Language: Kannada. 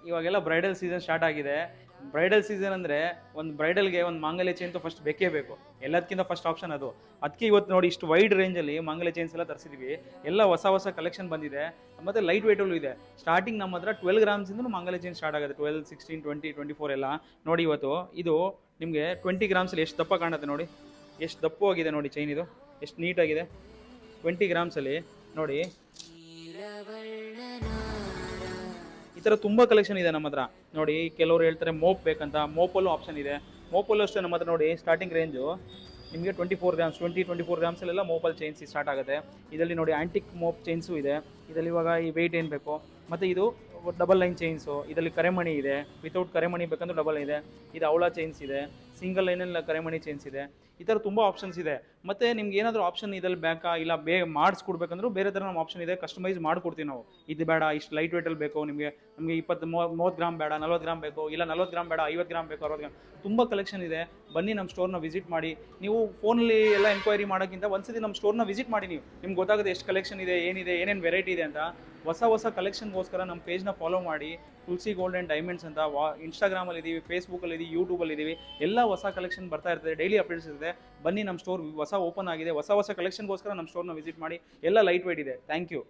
ಇವಾಗೆಲ್ಲ ಬ್ರೈಡಲ್ ಸೀಸನ್ ಸ್ಟಾರ್ಟ್ ಆಗಿದೆ. ಬ್ರೈಡಲ್ ಸೀಸನ್ ಅಂದರೆ ಒಂದು ಬ್ರೈಡಲ್ಗೆ ಒಂದು ಮಾಂಗಲ್ಯ ಚೈನ್ ಅಂತೂ ಫಸ್ಟ್ ಬೇಕೇ ಬೇಕು. ಎಲ್ಲದಕ್ಕಿಂತ ಫಸ್ಟ್ ಆಪ್ಷನ್ ಅದು. ಅದಕ್ಕೆ ಇವತ್ತು ನೋಡಿ ಇಷ್ಟು ವೈಡ್ ರೇಂಜಲ್ಲಿ ಮಾಂಗಲ್ಯ ಚೈನ್ಸ್ ಎಲ್ಲ ತರಿಸಿದ್ವಿ. ಎಲ್ಲ ಹೊಸ ಹೊಸ ಕಲೆಕ್ಷನ್ ಬಂದಿದೆ ಮತ್ತು ಲೈಟ್ ವೆಯ್ಟಲ್ಲೂ ಇದೆ. ಸ್ಟಾರ್ಟಿಂಗ್ ನಮ್ಮ ಹತ್ರ 12 ಗ್ರಾಮ್ಸಿಂದ ಮಾಂಗಲ್ಯ ಚೈನ್ ಸ್ಟಾರ್ಟ್ ಆಗುತ್ತೆ. 12, 16, 20, 24 ಎಲ್ಲ ನೋಡಿ. ಇವತ್ತು ಇದು ನಿಮಗೆ 20 ಗ್ರಾಮ್ಸಲ್ಲಿ ಎಷ್ಟು ದಪ್ಪ ಕಾಣುತ್ತೆ ನೋಡಿ, ಎಷ್ಟು ದಪ್ಪವಾಗಿದೆ ನೋಡಿ ಚೈನ್. ಇದು ಎಷ್ಟು ನೀಟಾಗಿದೆ 20 ಗ್ರಾಮ್ಸಲ್ಲಿ ನೋಡಿ. ಈ ಥರ ತುಂಬ ಕಲೆಕ್ಷನ್ ಇದೆ ನಮ್ಮ ಹತ್ರ ನೋಡಿ. ಕೆಲವರು ಹೇಳ್ತಾರೆ ಮೋಪ್ ಬೇಕಂತ, ಮೋಪಲ್ಲೂ ಆಪ್ಷನ್ ಇದೆ. ಮೋಪಲ್ಲೂ ಅಷ್ಟೇ ನಮ್ಮ ಹತ್ರ ನೋಡಿ. ಸ್ಟಾರ್ಟಿಂಗ್ ರೇಂಜು ನಿಮಗೆ 24 ಗ್ರಾಮ್ಸ್, 24 ಗ್ರಾಮ್ಸಲ್ಲೆಲ್ಲ ಮೋಪಲ್ ಚೈನ್ಸ್ ಸ್ಟಾರ್ಟ್ ಆಗುತ್ತೆ. ಇದರಲ್ಲಿ ನೋಡಿ ಆ್ಯಂಟಿಕ್ ಮೋಪ್ ಚೈನ್ಸು ಇದೆ. ಇದರಲ್ಲಿ ಇವಾಗ ಈ ವೆಯ್ಟ್ ಏನು ಬೇಕು. ಮತ್ತು ಇದು ಡಬಲ್ ಲೈನ್ ಚೈನ್ಸು. ಇದರಲ್ಲಿ ಕರೆಮಣಿ ಇದೆ, ವಿತೌಟ್ ಕರೆಮಣಿ ಬೇಕಂದ್ರೆ ಡಬಲ್ ಇದೆ. ಇದು ಅವಳ ಚೈನ್ಸ್ ಇದೆ, ಸಿಂಗಲ್ ಲೈನಲ್ಲಿ ಕರೆಮಣಿ ಚೈನ್ಸ್ ಇದೆ. ಈ ಥರ ತುಂಬ ಆಪ್ಷನ್ಸ್ ಇದೆ. ಮತ್ತು ನಿಮ್ಗೆ ಏನಾದರೂ ಆಪ್ಷನ್ ಇದ್ರಲ್ಲಿ ಬೇಕಾ, ಇಲ್ಲ ಮಾಡಿಸ್ಕೊಡ್ಬೇಕಂದ್ರೂ ಬೇರೆ ಥರ ನಮ್ಮ ಆಪ್ಷನ್ ಇದೆ. ಕಸ್ಟಮೈಸ್ ಮಾಡಿಕೊಡ್ತೀವಿ ನಾವು. ಇದು ಬೇಡ, ಇಷ್ಟು ಲೈಟ್ ವೇಟಲ್ಲಿ ಬೇಕು ನಮಗೆ 30 ಗ್ರಾಮ್ ಬೇಡ, 40 ಗ್ರಾಮ್ ಬೇಕು, ಇಲ್ಲ 40 ಗ್ರಾಮ್ ಬೇಡ, 50 ಗ್ರಾಮ್ ಬೇಕು, 60 ಗ್ರಾಮ್. ತುಂಬ ಕಲೆಕ್ಷನ್ ಇದೆ. ಬನ್ನಿ ನಮ್ಮ ಸ್ಟೋರ್ನ ವಿಸಿಟ್ ಮಾಡಿ. ನೀವು ಫೋನಲ್ಲಿ ಎಲ್ಲ ಎಂಕ್ವೈರಿ ಮಾಡೋಕ್ಕಿಂತ ಒಂದ್ಸತಿ ನಮ್ಮ ಸ್ಟೋರ್ನ ವಿಸಿಟ್ ಮಾಡಿ. ನಿಮ್ಗೆ ಗೊತ್ತಾಗುತ್ತೆ ಎಷ್ಟು ಕಲೆಕ್ಷನ್ ಇದೆ, ಏನಿದೆ, ಏನೇನು ವೆರೈಟಿ ಇದೆ ಅಂತ. ಹೊಸ ಕಲೆಕ್ಷನ್ಗೋಸ್ಕರ ನಮ್ಮ ಪೇಜ್ನ ಫಾಲೋ ಮಾಡಿ. ತುಳಸಿ ಗೋಲ್ಡ್ ಆ್ಯಂಡ್ ಡೈಮಂಡ್ಸ್ ಅಂತ ಇನ್ಸ್ಟಾಗ್ರಾಮಲ್ಲಿ ಇದ್ದೀವಿ, ಫೇಸ್ಬುಕ್ಕಲ್ಲಿ ಇದ್ದೀವಿ, ಯೂಟ್ಯೂಬಲ್ಲಿ ಇದ್ದೀವಿ. ಎಲ್ಲ ಹೊಸ ಕಲೆಕ್ಷನ್ ಬರ್ತಾ ಇರ್ತದೆ, ಡೈಲಿ ಅಪ್ಡೇಟ್ಸ್ ಇರುತ್ತೆ. ಬನ್ನಿ, ನಮ್ಮ ಸ್ಟೋರ್ ಹೊಸ ಓಪನ್ ಆಗಿದೆ. ಹೊಸ ಕಲೆಕ್ಷನ್ಗೋಸ್ಕರ ನಮ್ಮ ಸ್ಟೋರ್ನ ವಿಸಿಟ್ ಮಾಡಿ. ಎಲ್ಲ ಲೈಟ್ ವೇಟ್ ಇದೆ. Thank you.